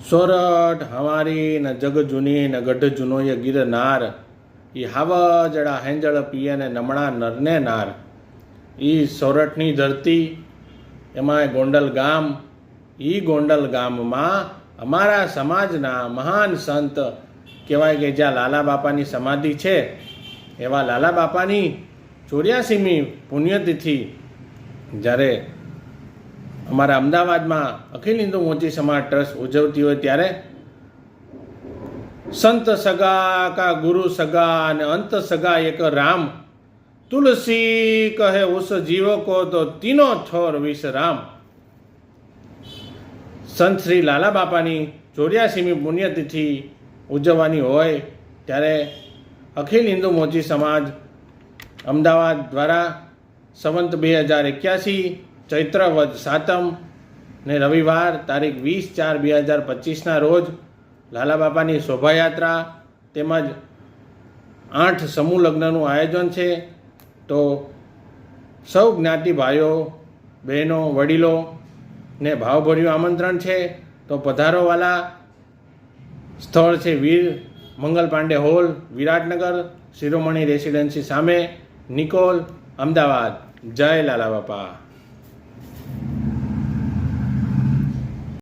સોરઠ હવારી ન જગ જૂની ન ગઢ જૂનો ય ગિરનાર, એ હાવજડા હેંજળ પીએ ને નમણા નરને નાર. એ સોરઠની ધરતી, એમાં ગોંડલ ગામ, એ ગોંડલ ગામમાં અમારા સમાજના મહાન સંત કહેવાય કે જ્યાં લાલા બાપાની સમાધિ છે, એવા લાલા બાપાની 84મી પુણ્યતિથિ જ્યારે અમારા અમદાવાદમાં અખિલ હિન્દુ મોચી સમાજ ટ્રસ્ટ ઉજવતી હોય ત્યારે સંત સગા કા ગુરુ સગા અને અંત સગા એક રામ, તુલસી કહે ઉસ જીવ કો તો તીનો છોર વિશ્રામ. સંત શ્રી લાલા બાપાની 84મી પુણ્યતિથિ ઉજવવાની હોય ત્યારે અખિલ હિન્દુ મોચી સમાજ અમદાવાદ દ્વારા સંવંત 2081 ચૈત્ર વદ સાતમ ને રવિવાર તારીખ 20/4/2025ના રોજ લાલા બાપાની શોભાયાત્રા તેમજ 8 સમૂહ લગ્નનું આયોજન છે. તો સૌ જ્ઞાતિ ભાઈઓ બહેનો વડીલો ને ભાવભર્યું આમંત્રણ છે. તો પધારોવાલા સ્થળ છે વીર મંગલ પાંડે હોલ, વિરાટનગર, શિરોમણી રેસિડેન્સી સામે, નિકોલ, અમદાવાદ. જય લાલા બાપા.